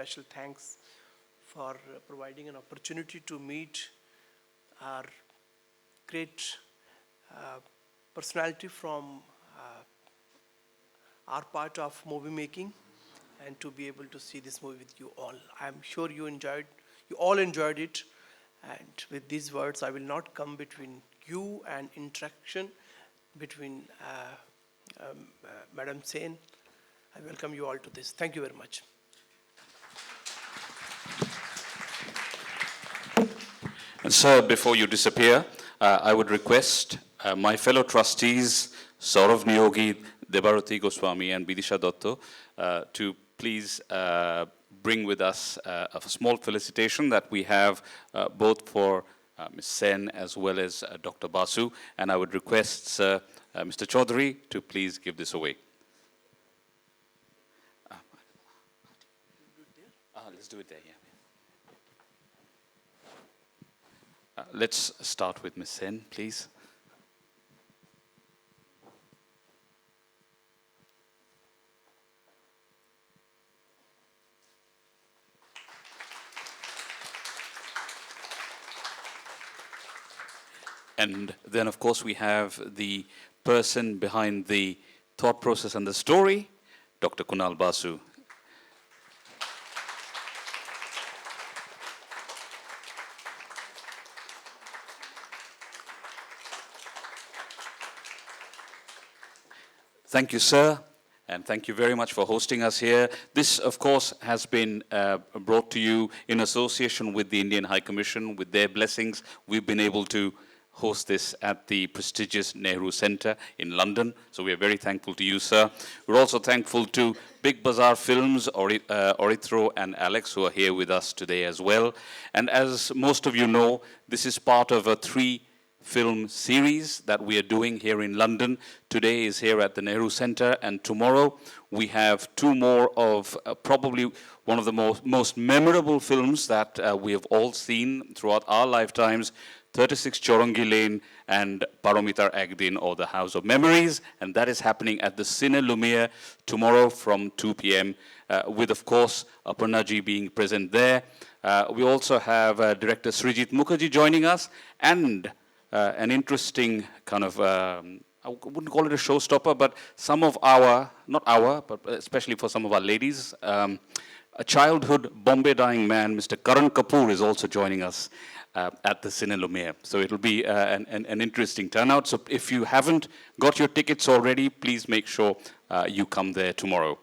special thanks for providing an opportunity to meet our great personality from our part of movie making and to be able to see this movie with you all. I'm sure you all enjoyed it. And with these words, I will not come between you and interaction between Madam Sen. I welcome you all to this. Thank you very much. And sir, before you disappear, I would request my fellow trustees, Saurav Niyogi, Debarati Goswami and Bidisha Dotto, to please bring with us a small felicitation that we have both for Ms. Sen as well as Dr. Basu. And I would request Mr. Chaudhary to please give this away. Let's do it there, yeah. Let's start with Ms. Sen, please. And then, of course, we have the person behind the thought process and the story, Dr. Kunal Basu. Thank you, sir, and thank you very much for hosting us here. This, of course, has been brought to you in association with the Indian High Commission. With their blessings, we've been able to host this at the prestigious Nehru Centre in London. So we are very thankful to you, sir. We're also thankful to Big Bazaar Films, Orithro and Alex, who are here with us today as well. And as most of you know, this is part of a three-film series that we are doing here in London. Today is here at the Nehru Centre, and tomorrow we have two more of probably one of the most memorable films that we have all seen throughout our lifetimes, 36 Chowrangi Lane and Paromitar Ekdin, or The House of Memories, and that is happening at the Cine Lumiere tomorrow from 2 p.m. With, of course, Aparna ji being present there. We also have director Srijit Mukherjee joining us, and an interesting kind of, I wouldn't call it a showstopper, but some of our, not our, but especially for some of our ladies, a childhood Bombay-dying man, Mr. Karan Kapoor, is also joining us at the Cine Lumiere. So it'll be an interesting turnout. So if you haven't got your tickets already, please make sure you come there tomorrow.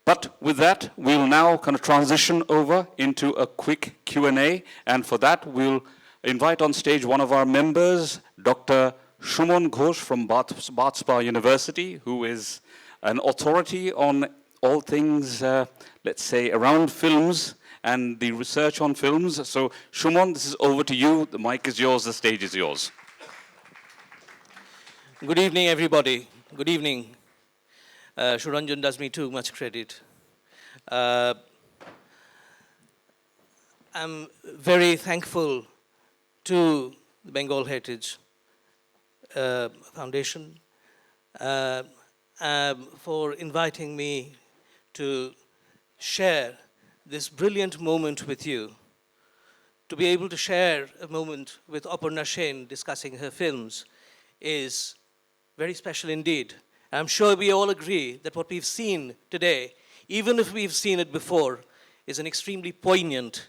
But with that, we'll now kind of transition over into a quick Q&A. And for that, we'll invite on stage one of our members, Dr. Shumon Ghosh from Bath Spa University, who is an authority on all things, let's say, around films and the research on films. So, Shumon, this is over to you. The mic is yours, the stage is yours. Good evening, everybody. Good evening. Shuranjan does me too much credit. I'm very thankful to the Bengal Heritage Foundation for inviting me to share this brilliant moment with you. To be able to share a moment with Aparna Sen discussing her films is very special indeed. I'm sure we all agree that what we've seen today, even if we've seen it before, is an extremely poignant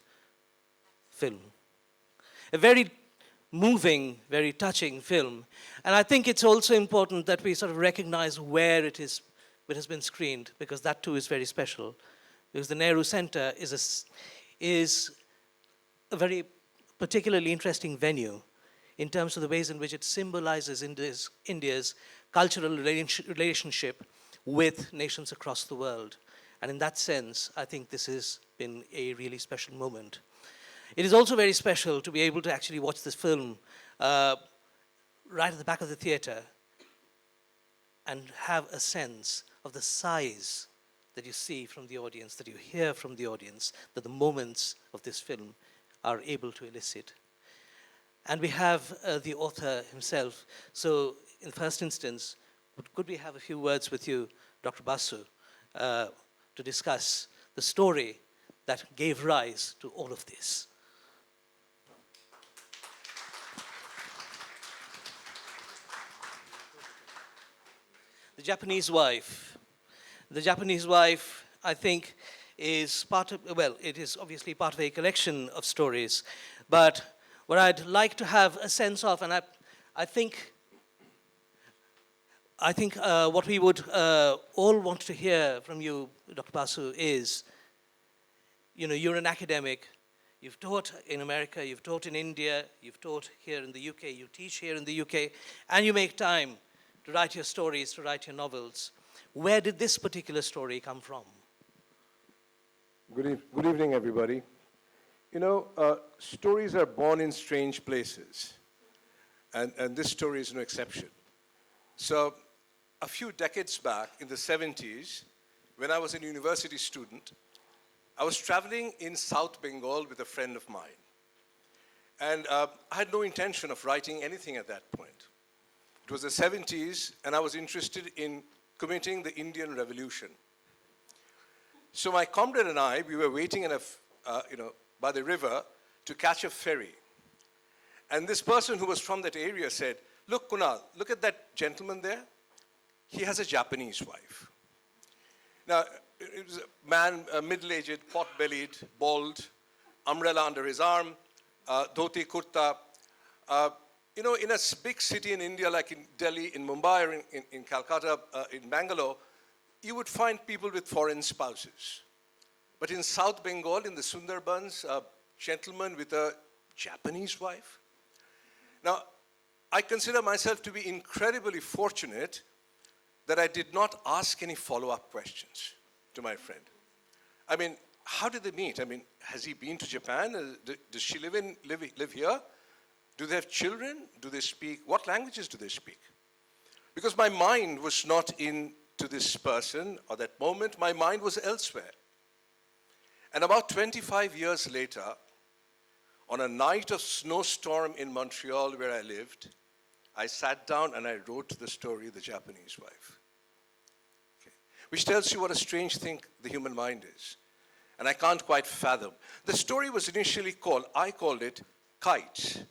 film. A very moving, very touching film. And I think it's also important that we sort of recognize where it has been screened, because that too is very special. Because the Nehru Centre is a very particularly interesting venue in terms of the ways in which it symbolizes India's cultural relationship with nations across the world. And in that sense, I think this has been a really special moment. It is also very special to be able to actually watch this film right at the back of the theater and have a sense of the size that you see from the audience, that you hear from the audience, that the moments of this film are able to elicit. And we have the author himself. So in the first instance, could we have a few words with you, Dr. Basu, to discuss the story that gave rise to all of this. The Japanese Wife. The Japanese Wife, I think, is part of, well, it is obviously part of a collection of stories, but what I'd like to have a sense of, and I think what we would all want to hear from you, Dr. Basu, is, you're an academic, you've taught in America, you've taught in India, you've taught here in the UK, you teach here in the UK, and you make time to write your stories, to write your novels. Where did this particular story come from? Good evening, everybody. Stories are born in strange places, and this story is no exception. So, a few decades back, in the 70s, when I was a university student, I was traveling in South Bengal with a friend of mine. And I had no intention of writing anything at that point. It was the 70s, and I was interested in committing the Indian Revolution. So my comrade and I, we were waiting in by the river to catch a ferry. And this person who was from that area said, "Look, Kunal, look at that gentleman there. He has a Japanese wife." Now, it was a man, middle-aged, pot-bellied, bald, umbrella under his arm, dhoti kurta. In a big city in India, like in Delhi, in Mumbai, or in Calcutta, in Bangalore, you would find people with foreign spouses. But in South Bengal, in the Sundarbans, a gentleman with a Japanese wife. Now, I consider myself to be incredibly fortunate that I did not ask any follow-up questions to my friend. I mean, how did they meet? I mean, has he been to Japan? Does she live here? Do they have children? Do they speak? What languages do they speak? Because my mind was not into this person or that moment. My mind was elsewhere. And about 25 years later, on a night of snowstorm in Montreal where I lived, I sat down and I wrote the story, The Japanese Wife. Okay. Which tells you what a strange thing the human mind is. And I can't quite fathom. The story was initially I called it Kites.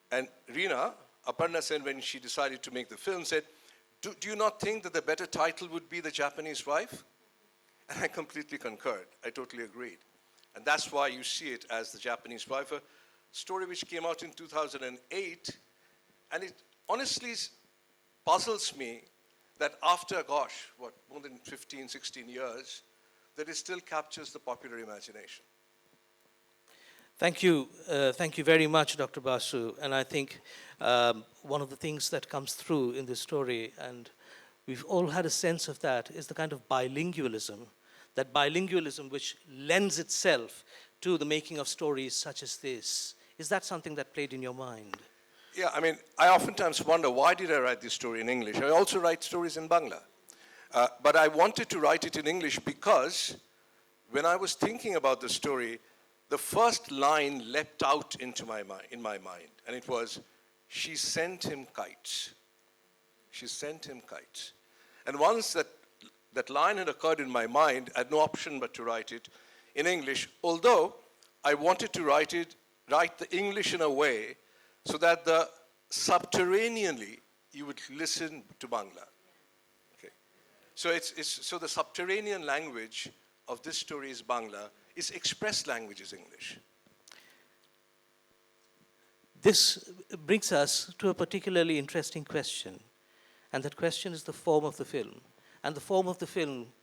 And Reena, Aparna Sen, when she decided to make the film, said, do you not think that the better title would be The Japanese Wife? And I completely concurred. I totally agreed. And that's why you see it as The Japanese Wife, a story which came out in 2008. And it honestly puzzles me that after, more than 15, 16 years, that it still captures the popular imagination. Thank you very much, Dr. Basu. And I think one of the things that comes through in this story, and we've all had a sense of that, is the kind of bilingualism. That bilingualism which lends itself to the making of stories such as this. Is that something that played in your mind? Yeah, I mean, I oftentimes wonder, why did I write this story in English? I also write stories in Bangla. But I wanted to write it in English because when I was thinking about the story, the first line leapt out into in my mind, and it was, "She sent him kites." She sent him kites. And once that line had occurred in my mind, I had no option but to write it in English, although I wanted to write the English in a way so that subterraneanly you would listen to Bangla. Okay. So the subterranean language of this story is Bangla. Its express language is English. This brings us to a particularly interesting question, and that question is the form of the film. And the form of the film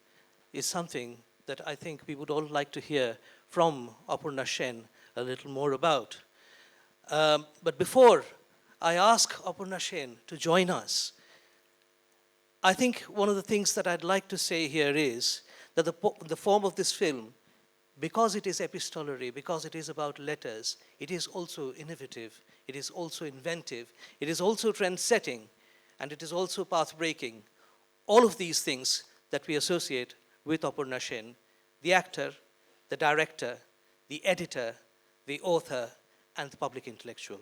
is something that I think we would all like to hear from Aparna Sen a little more about. But before I ask Aparna Sen to join us, I think one of the things that I'd like to say here is that the form of this film, because it is epistolary, because it is about letters, it is also innovative, it is also inventive, it is also trend-setting, and it is also path-breaking. All of these things that we associate with Aparna Sen, the actor, the director, the editor, the author, and the public intellectual.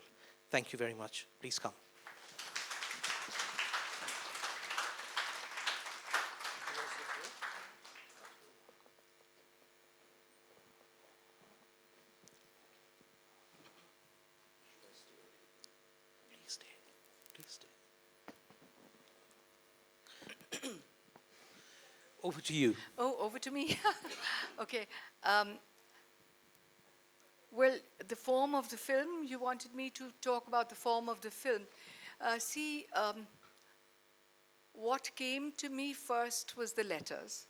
Thank you very much. Please come. over to you. Oh, over to me. Okay. Well, the form of the film, you wanted me to talk about the form of the film. What came to me first was the letters.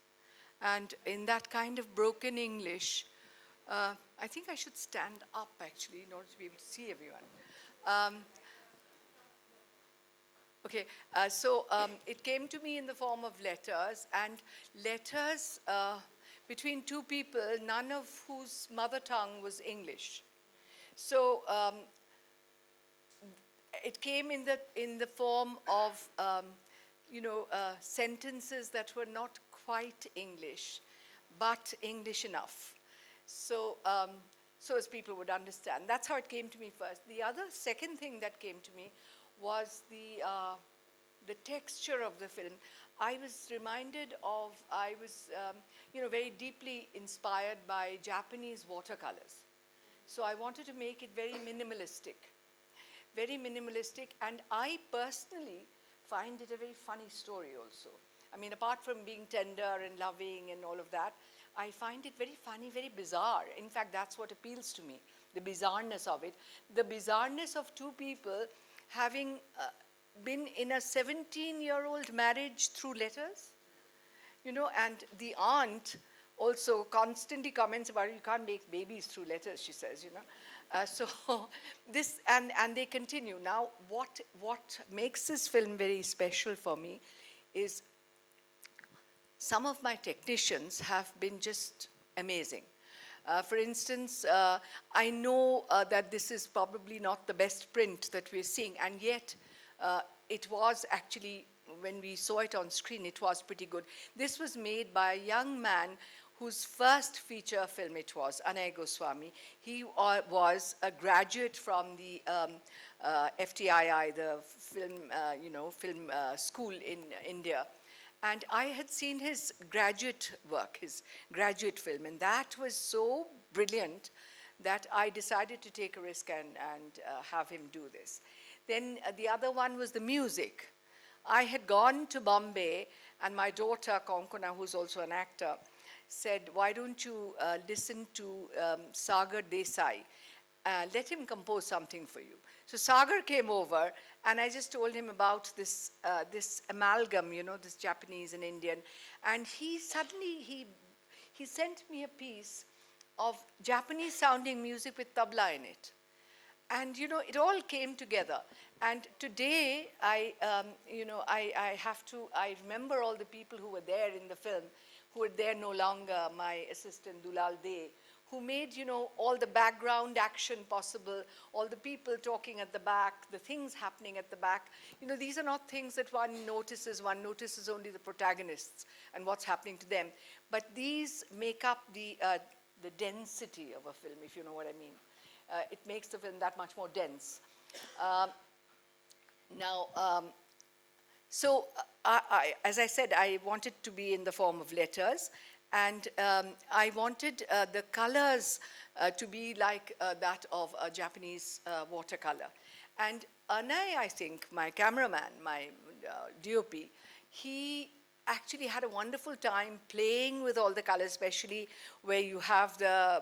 And in that kind of broken English, I think I should stand up actually in order to be able to see everyone. It came to me in the form of letters, and letters between two people, none of whose mother tongue was English. So it came in the form of sentences that were not quite English, but English enough. So as people would understand. That's how it came to me first. The second thing that came to me was the texture of the film. I was reminded of, very deeply inspired by Japanese watercolors. So I wanted to make it very minimalistic, and I personally find it a very funny story also. I mean, apart from being tender and loving and all of that, I find it very funny, very bizarre. In fact, that's what appeals to me, the bizarreness of it. The bizarreness of two people having been in a 17-year-old marriage through letters, and the aunt also constantly comments about you can't make babies through letters, she says, and they continue. Now, what makes this film very special for me is some of my technicians have been just amazing. For instance, I know that this is probably not the best print that we're seeing, and yet it was actually, when we saw it on screen, it was pretty good. This was made by a young man whose first feature film it was, Anay Goswami. He was a graduate from the FTII, the film school in India. And I had seen his graduate work, his graduate film, and that was so brilliant that I decided to take a risk and have him do this. Then the other one was the music. I had gone to Bombay, and my daughter, Konkona, who's also an actor, said, why don't you listen to Sagar Desai? Let him compose something for you. So Sagar came over, and I just told him about this amalgam, this Japanese and Indian. And he suddenly sent me a piece of Japanese-sounding music with tabla in it. And, it all came together. And today, I remember all the people who were there in the film, who are there no longer, my assistant Dulal De, who made, all the background action possible, all the people talking at the back, the things happening at the back. These are not things that one notices only the protagonists and what's happening to them. But these make up the density of a film, if you know what I mean. It makes the film that much more dense. As I said, I wanted to be in the form of letters, and I wanted the colors to be like that of a Japanese watercolor. And Anay, I think, my cameraman, my DOP, he actually had a wonderful time playing with all the colors, especially where you have the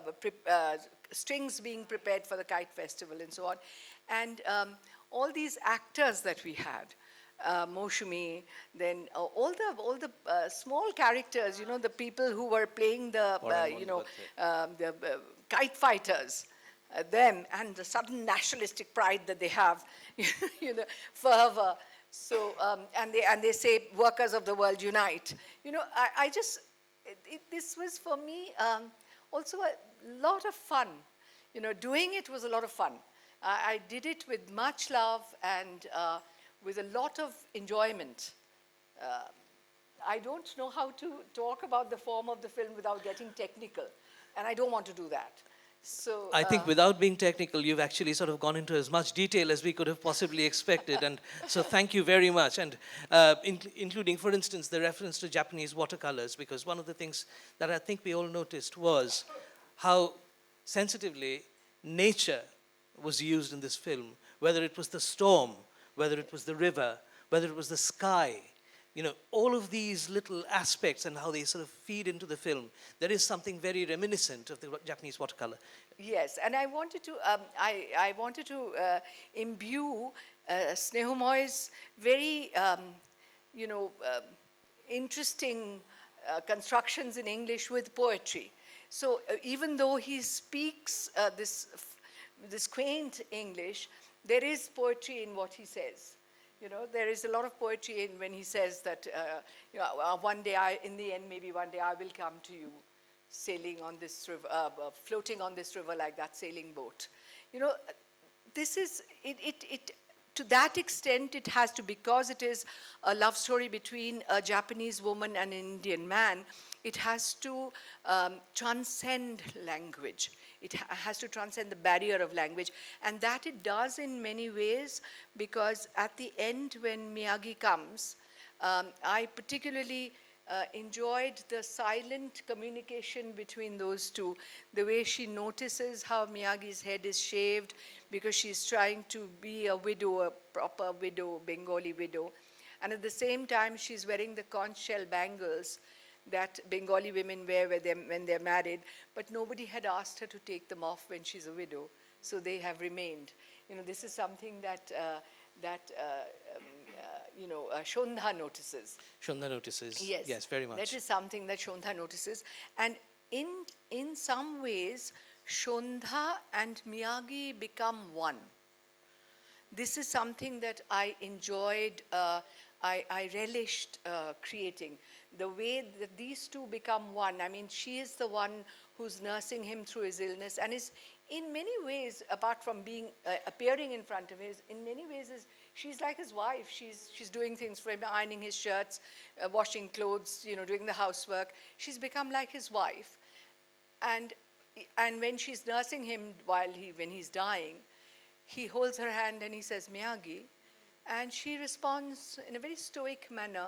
strings being prepared for the Kite Festival and so on. And all these actors that we had, Moshumi, then all the small characters, the people who were playing the kite fighters, them, and the sudden nationalistic pride that they have, fervor. So, and they say, workers of the world unite. This was for me also a lot of fun. Doing it was a lot of fun. I did it with much love and with a lot of enjoyment. I don't know how to talk about the form of the film without getting technical, and I don't want to do that. So I think without being technical, you've actually sort of gone into as much detail as we could have possibly expected. And so thank you very much. And including, for instance, the reference to Japanese watercolors, because one of the things that I think we all noticed was how sensitively nature was used in this film, whether it was the storm, whether it was the river, whether it was the sky. You know, all of these little aspects and how they sort of feed into the film, there is something very reminiscent of the Japanese watercolor. Yes, and I wanted to, I wanted to imbue Snehomoy's very, you know, interesting constructions in English with poetry. So even though he speaks this quaint English, there is poetry in what he says. You know, there is a lot of poetry in when he says that, you know, one day in the end, maybe one day I will come to you, sailing on this river, floating on this river like that sailing boat. You know, this is, to that extent, it has to, because it is a love story between a Japanese woman and an Indian man, it has to transcend language. It has to transcend the barrier of language. And that it does in many ways, because at the end when Miyagi comes, I particularly enjoyed the silent communication between those two, the way she notices how Miyagi's head is shaved because she's trying to be a widow, a proper widow, Bengali widow. And at the same time, she's wearing the conch shell bangles that Bengali women wear when they're married, but nobody had asked her to take them off when she's a widow, so they have remained. You know, this is something that you know, Shondha notices. Shondha notices. Yes. Yes, very much. That is something that Shondha notices. And in some ways, Shondha and Miyagi become one. This is something that I enjoyed, I relished creating. The way that these two become one. I mean, she is the one who's nursing him through his illness and is in many ways, apart from being appearing in front of him, in many ways she's like his wife. She's doing things for him, ironing his shirts, washing clothes, you know, doing the housework. She's become like his wife. And when she's nursing him when he's dying, he holds her hand and he says, Miyagi. And she responds in a very stoic manner.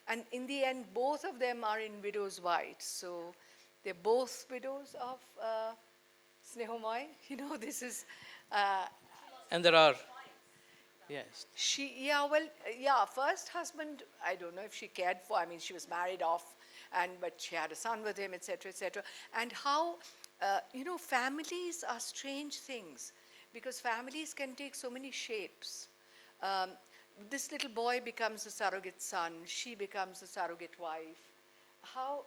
And in the end, both of them are in widow's white. So they're both widows of Snehomoy. You know, this is... And there are, yes. First husband, I don't know if she cared for, I mean, she was married off, but she had a son with him, etc., etc. And how, you know, families are strange things, because families can take so many shapes. This little boy becomes a surrogate son, she becomes a surrogate wife. How,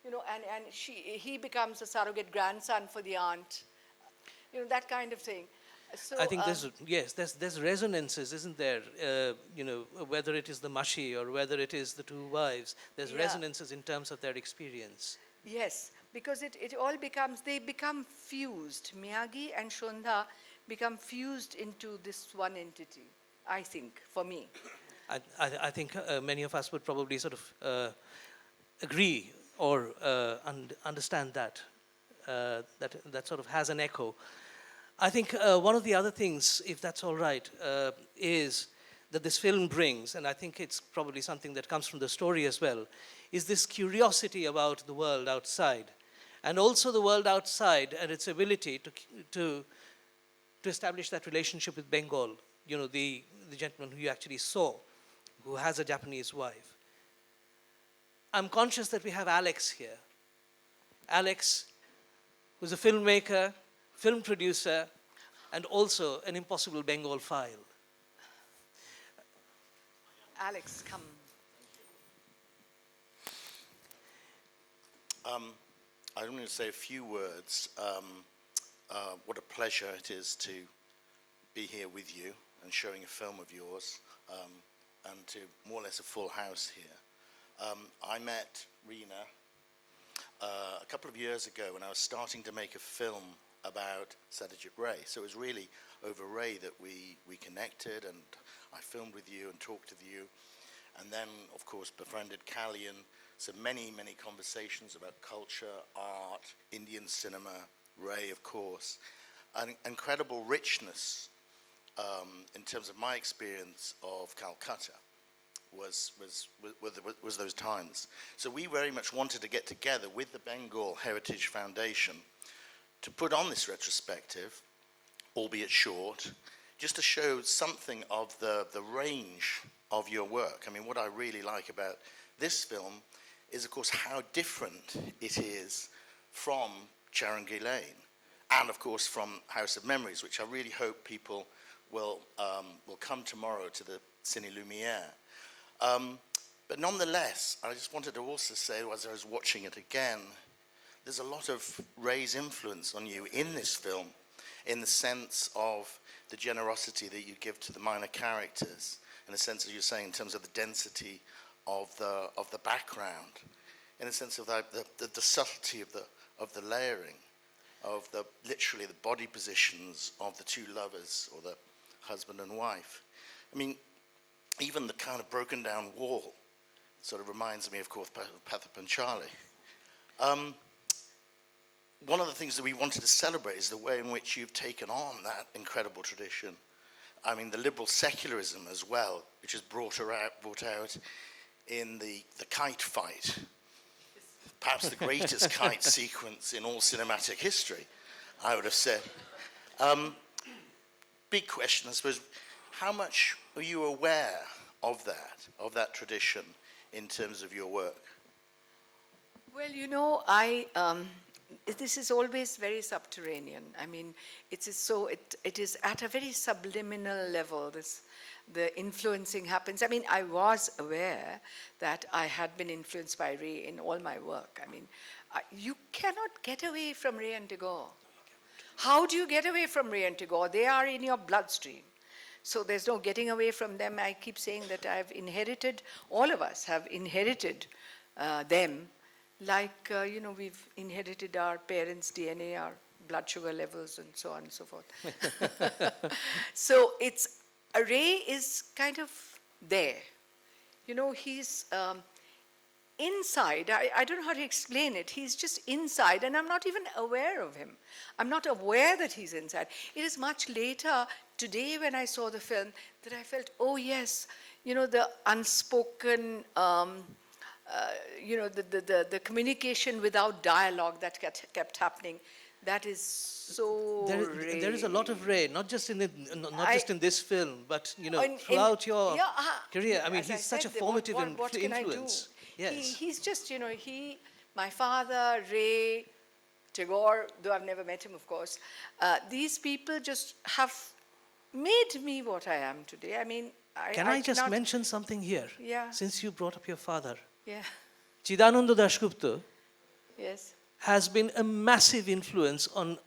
you know, and he becomes a surrogate grandson for the aunt. You know, that kind of thing. So, I think there's resonances, isn't there? You know, whether it is the Mashi or whether it is the two wives, there's resonances in terms of their experience. Yes, because it all they become fused. Miyagi and Shondha become fused into this one entity, I think, for me. I think many of us would probably sort of agree or understand that sort of has an echo. I think one of the other things, if that's all right, is that this film brings, and I think it's probably something that comes from the story as well, is this curiosity about the world outside, and also the world outside and its ability to establish that relationship with Bengal. You know, the gentleman who you actually saw, who has a Japanese wife. I'm conscious that we have Alex here. Alex, who's a filmmaker, film producer, and also an Impossible Bengal file. Alex, come. I want to say a few words. What a pleasure it is to be here with you and showing a film of yours, and to more or less a full house here. I met Rina a couple of years ago when I was starting to make a film about Satyajit Ray. So it was really over Ray that we connected, and I filmed with you and talked with you. And then, of course, befriended Kalyan. So many, many conversations about culture, art, Indian cinema, Ray, of course. An incredible richness in terms of my experience of Calcutta was those times. So we very much wanted to get together with the Bengal Heritage Foundation to put on this retrospective, albeit short, just to show something of the range of your work. I mean, what I really like about this film is, of course, how different it is from Charangi Lane, and of course from House of Memories, which I really hope people will come tomorrow to the Cine Lumière. But nonetheless, I just wanted to also say, as I was watching it again, there's a lot of Ray's influence on you in this film, in the sense of the generosity that you give to the minor characters, in the sense, as you're saying, in terms of the density of the background, in the sense of the subtlety of the layering, of literally the body positions of the two lovers, or the husband and wife. I mean, even the kind of broken down wall sort of reminds me, of course, of Pather Panchali. One of the things that we wanted to celebrate is the way in which you've taken on that incredible tradition. I mean, the liberal secularism as well, which is brought out in the kite fight, perhaps the greatest kite sequence in all cinematic history, I would have said. Big question, I suppose, how much are you aware of that tradition in terms of your work? Well, you know, this is always very subterranean. I mean, it is at a very subliminal level. The influencing happens. I mean, I was aware that I had been influenced by Ray in all my work. I mean, you cannot get away from Ray and Tagore. How do you get away from Ray and Tagore? They are in your bloodstream. So there's no getting away from them. I keep saying that all of us have inherited them, like, we've inherited our parents' DNA, our blood sugar levels, and so on and so forth. So Ray is kind of there. You know, he's inside. I don't know how to explain it. He's just inside, and I'm not even aware of him. I'm not aware that he's inside. It is much later today when I saw the film that I felt, oh yes, the unspoken, the communication without dialogue that kept happening. That is so Ray. There is a lot of Ray, not just in this film, but throughout your career. I mean, as he's such a formative influence. Yes. He's just, my father, Ray, Tagore, though I've never met him, of course. These people just have made me what I am today. I mean, Can I just mention something here? Yeah. Since you brought up your father. Yeah. Chidananda Dasgupta Yes. has been a massive influence on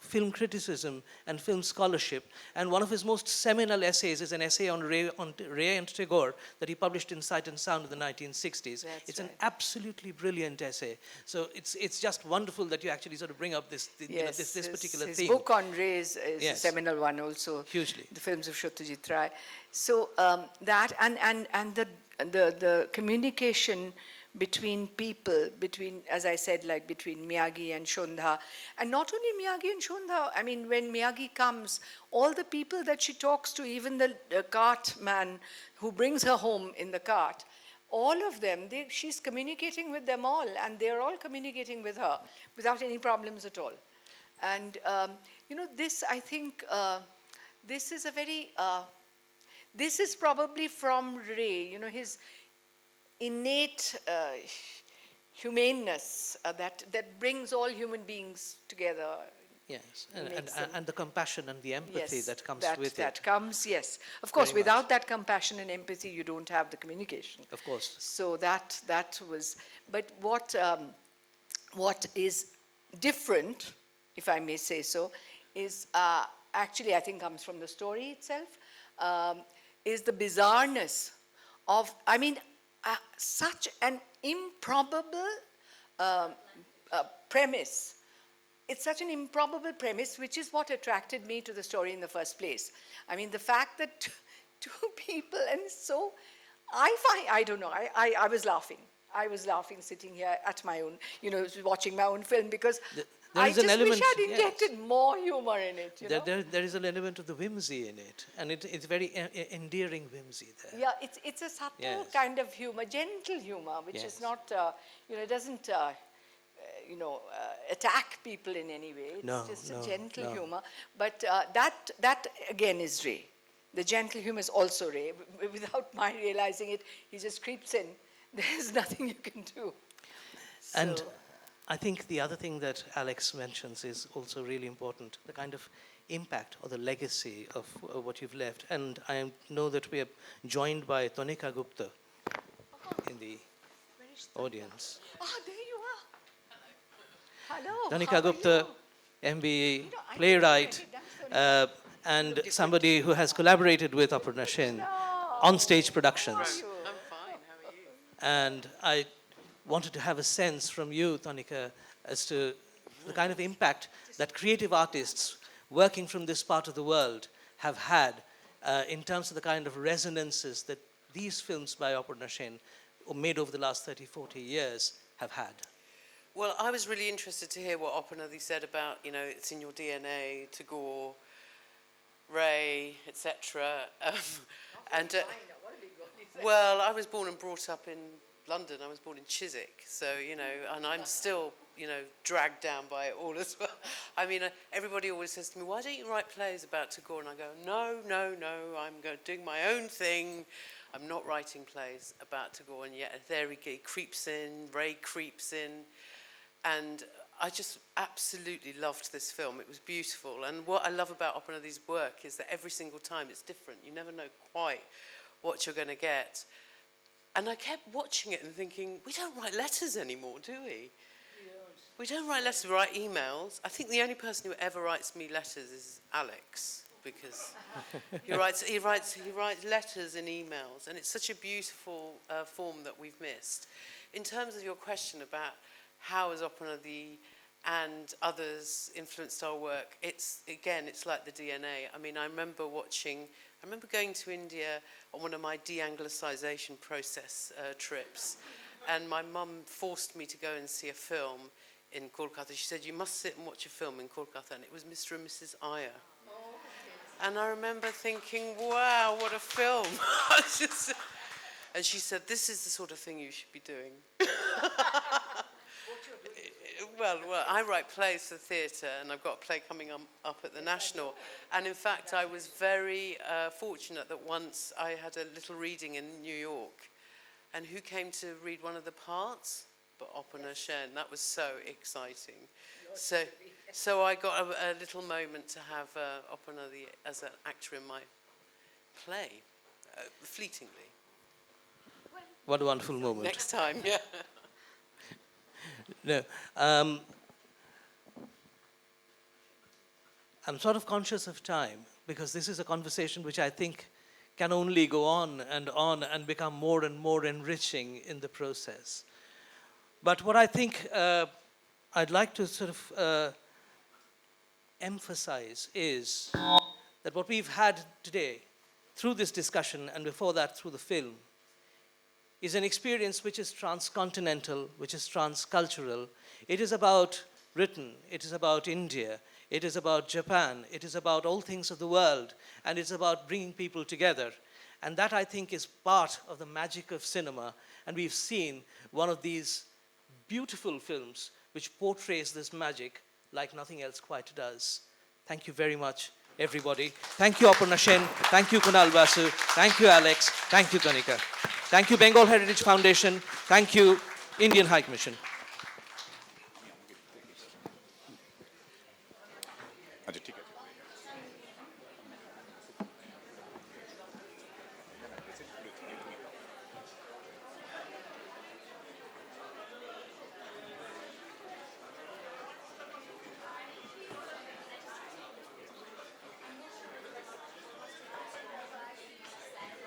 film criticism and film scholarship. And one of his most seminal essays is an essay on Ray and Tagore that he published in Sight and Sound in the 1960s. It's an absolutely brilliant essay. So it's just wonderful that you actually sort of bring up this particular his theme. His book on Ray is a seminal one also. Hugely. The films of Satyajit Ray. So that and the communication between people, as I said, like between Miyagi and Shondha. And not only Miyagi and Shondha, I mean, when Miyagi comes, all the people that she talks to, even the cart man who brings her home in the cart, all of them, she's communicating with them all, and they're all communicating with her without any problems at all. And, this, I think, this is a very, this is probably from Ray, his innate humaneness that brings all human beings together. Yes, and the compassion and the empathy that comes with it. That comes, yes. Of course, Very without much. that compassion and empathy, you don't have the communication. Of course. So that was, but what is different, if I may say so, is actually I think comes from the story itself, is the bizarreness of, such an improbable premise. It's such an improbable premise, which is what attracted me to the story in the first place. I mean, the fact that two people, and so I don't know, I was laughing. I was laughing sitting here at my own, watching my own film, because I just wish I'd injected more humor in it. There is an element of the whimsy in it, and it's very endearing whimsy there. Yeah, it's a subtle kind of humor, gentle humor, which is not, it doesn't, attack people in any way. It's No, just no, a gentle no. humor. But that again is Ray. The gentle humor is also Ray. Without my realizing it, he just creeps in. There's nothing you can do. And So- I think the other thing that Alex mentions is also really important, the kind of impact or the legacy of what you've left. And I know that we are joined by Tonika Gupta in the audience. Ah, there you are. Hello. Tonika how are Gupta, you? MBE, I playwright, never really and somebody who has collaborated with Aparna Sen on stage productions. I'm fine. How are you? And I wanted to have a sense from you, Tonika, as to the kind of impact that creative artists working from this part of the world have had in terms of the kind of resonances that these films by Aparna Sen, made over the last 30, 40 years, have had. Well, I was really interested to hear what Opanadi said about, it's in your DNA, Tagore, Ray, etc. And well, I was born and brought up in London. I was born in Chiswick, so and I'm still dragged down by it all as well. I mean, everybody always says to me, "Why don't you write plays about Tagore?" And I go, "No, no, no. I'm doing my own thing. I'm not writing plays about Tagore." And yet there he creeps in. Ray creeps in. And I just absolutely loved this film. It was beautiful. And what I love about Opanadi's work is that every single time it's different. You never know quite what you're going to get. And I kept watching it and thinking, we don't write letters anymore, do we? We don't write letters, we write emails. I think the only person who ever writes me letters is Alex, because he writes letters and emails, and it's such a beautiful form that we've missed. In terms of your question about how has Opanadi and others influenced our work, it's like the DNA. I mean, I remember going to India on one of my de-Anglicization process trips, and my mum forced me to go and see a film in Kolkata. She said, "You must sit and watch a film in Kolkata," and it was Mr. and Mrs. Iyer. And I remember thinking, wow, what a film. And she said, "This is the sort of thing you should be doing." Well, I write plays for theatre, and I've got a play coming up at the National. And in fact, I was very fortunate that once I had a little reading in New York. And who came to read one of the parts? But Aparna Sen. That was so exciting. So I got a little moment to have Aparna as an actor in my play, fleetingly. What a wonderful moment. Next time, yeah. No, I'm sort of conscious of time because this is a conversation which I think can only go on and become more and more enriching in the process. But what I think I'd like to sort of emphasize is that what we've had today through this discussion and before that through the film is an experience which is transcontinental, which is transcultural. It is about Britain, it is about India, it is about Japan, it is about all things of the world, and it's about bringing people together. And that, I think, is part of the magic of cinema. And we've seen one of these beautiful films which portrays this magic like nothing else quite does. Thank you very much, everybody. Thank you, Aparna Sen. Thank you, Kunal Basu. Thank you, Alex. Thank you, Tonika. Thank you, Bengal Heritage Foundation. Thank you, Indian High Commission. अच्छा ठीक है